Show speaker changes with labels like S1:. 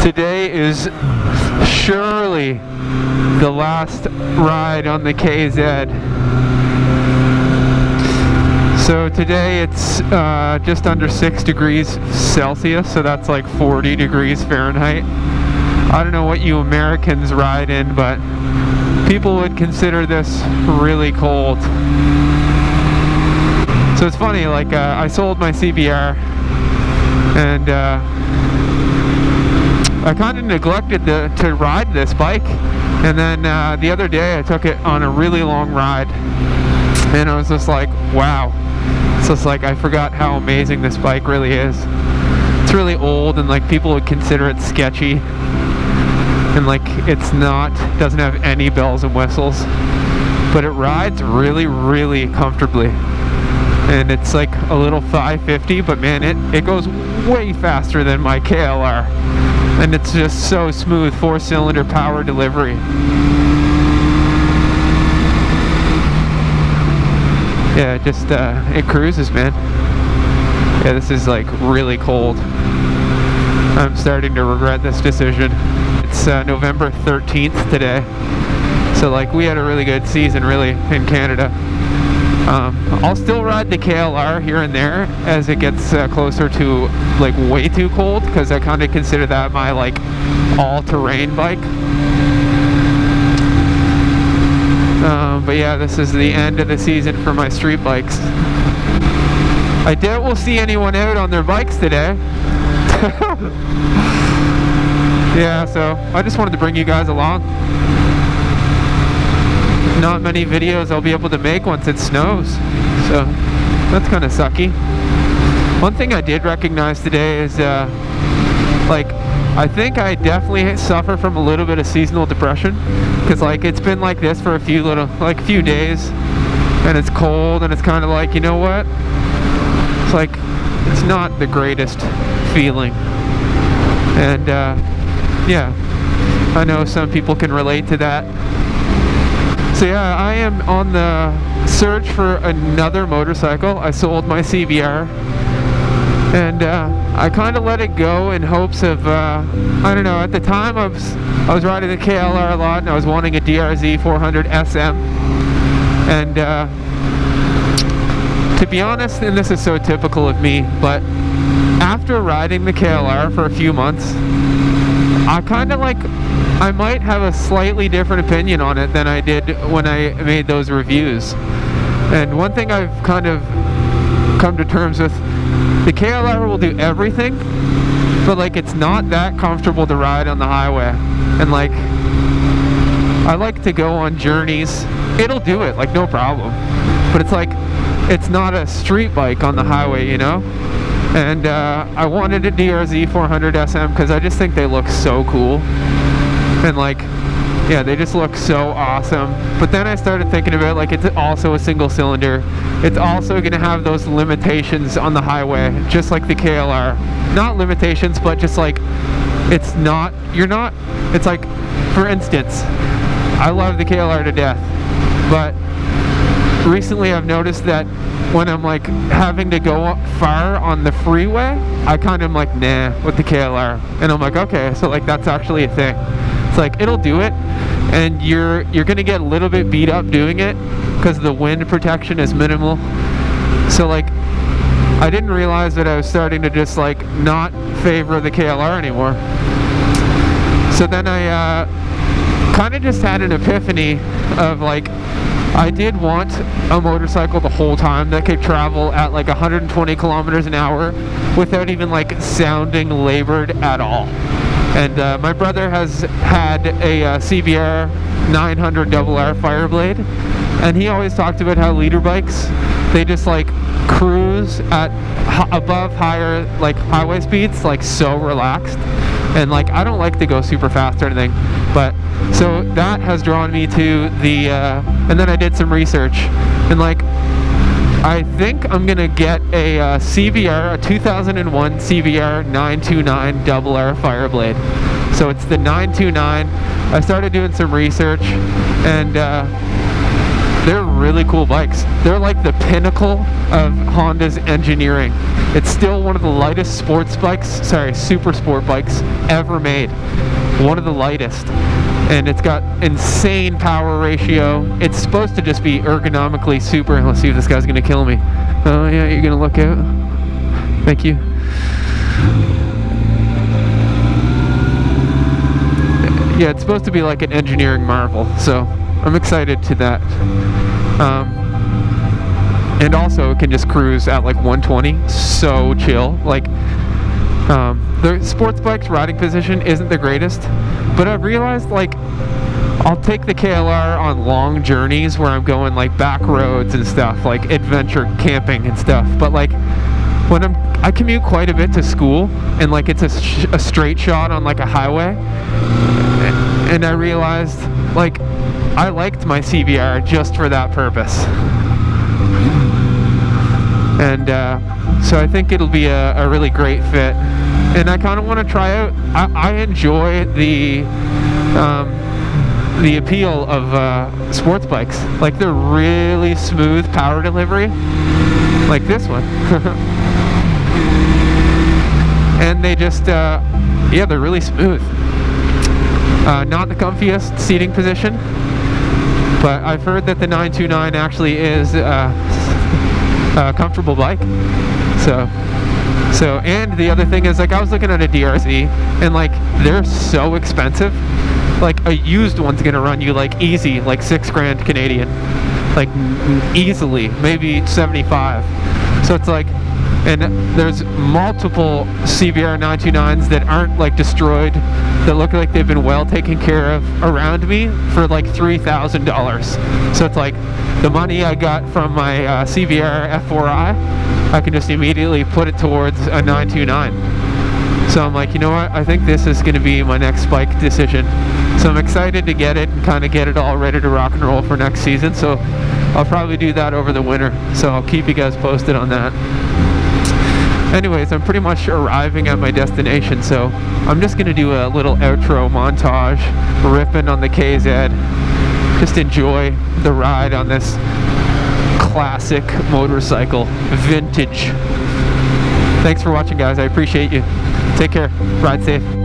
S1: Today is surely the last ride on the KZ. So today it's just under 6 degrees Celsius, so that's like 40 degrees Fahrenheit. I don't know what you Americans ride in, but people would consider this really cold. So it's funny, like I sold my CBR and I kind of neglected to ride this bike, and then the other day I took it on a really long ride and I was just like, wow. So it's like I forgot how amazing this bike really is. It's really old and like people would consider it sketchy, and like it's not, doesn't have any bells and whistles, but it rides really, really comfortably. And it's like a little 550, but man, it goes way faster than my KLR. And it's just so smooth, 4-cylinder power delivery. Yeah, just it cruises, man. Yeah, this is like really cold. I'm starting to regret this decision. It's November 13th today. So like we had a really good season really in Canada. I'll still ride the KLR here and there as it gets closer to like way too cold, because I kind of consider that my like all-terrain bike. But yeah, this is the end of the season for my street bikes. I doubt we'll see anyone out on their bikes today. Yeah, so I just wanted to bring you guys along. Not many videos I'll be able to make once it snows, so that's kind of sucky. One thing I did recognize today is like I think I definitely suffer from a little bit of seasonal depression, because like it's been like this for a few days, and it's cold, and it's kind of like, you know what, it's like it's not the greatest feeling. And yeah, I know some people can relate to that. So yeah, I am on the search for another motorcycle. I sold my CBR, and I kind of let it go in hopes of, I don't know, at the time I was riding the KLR a lot, and I was wanting a DRZ 400 SM. And to be honest, and this is so typical of me, but after riding the KLR for a few months, I kind of like, I might have a slightly different opinion on it than I did when I made those reviews. And one thing I've kind of come to terms with, the KLR will do everything, but like it's not that comfortable to ride on the highway. And like, I like to go on journeys. It'll do it, like no problem. But it's like, it's not a street bike on the highway, you know? And I wanted a DRZ 400 SM because I just think they look so cool. And like, yeah, they just look so awesome. But then I started thinking about, like, it's also a single cylinder. It's also gonna have those limitations on the highway, just like the KLR. Not limitations, but just like, it's not, it's like, for instance, I love the KLR to death, but recently I've noticed that when I'm like having to go up far on the freeway, I kind of am like, nah, with the KLR. And I'm like, okay, so like that's actually a thing. It's like, it'll do it, and you're gonna get a little bit beat up doing it because the wind protection is minimal. So like, I didn't realize that I was starting to just like not favor the KLR anymore. So then I kind of just had an epiphany of like, I did want a motorcycle the whole time that could travel at like 120 kilometers an hour without even like sounding labored at all. And my brother has had a CBR 900 RR Fireblade, and he always talked about how leader bikes, they just like cruise at above higher like highway speeds, like so relaxed. And like, I don't like to go super fast or anything, but so that has drawn me to the and then I did some research, and like, I think I'm gonna get a CBR, a 2001 CBR 929 RR Fireblade. So it's the 929. I started doing some research, and they're really cool bikes. They're like the pinnacle of Honda's engineering. It's still one of the lightest super sport bikes ever made. One of the lightest. And it's got insane power ratio. It's supposed to just be ergonomically super. Let's see if this guy's gonna kill me. Oh yeah, you're gonna look out. Thank you. Yeah, it's supposed to be like an engineering marvel, so I'm excited to that. And also it can just cruise at like 120, so chill. Like, the sports bike's riding position isn't the greatest, but I've realized, like, I'll take the KLR on long journeys where I'm going like back roads and stuff, like adventure camping and stuff, but like when I commute quite a bit to school, and like it's a straight shot on like a highway, and I realized like I liked my CBR just for that purpose. And so I think it'll be a really great fit, and I kind of want to try out. I enjoy the appeal of sports bikes. Like, they're really smooth power delivery, like this one. And they just yeah, they're really smooth. Not the comfiest seating position, but I've heard that the 929 actually is a comfortable bike. So and the other thing is, like, I was looking at a DRZ, and like they're so expensive. Like, a used one's gonna run you like easy, like $6,000 Canadian, like easily, maybe 75. So it's like, and there's multiple CBR 929s that aren't like destroyed, that look like they've been well taken care of around me for like $3,000. So it's like the money I got from my CBR F4i, I can just immediately put it towards a 929. So I'm like, you know what? I think this is going to be my next bike decision. So I'm excited to get it and kind of get it all ready to rock and roll for next season. So I'll probably do that over the winter. So I'll keep you guys posted on that. Anyways, I'm pretty much arriving at my destination, so I'm just going to do a little outro montage, ripping on the KZ. Just enjoy the ride on this classic motorcycle, vintage. Thanks for watching, guys. I appreciate you. Take care. Ride safe.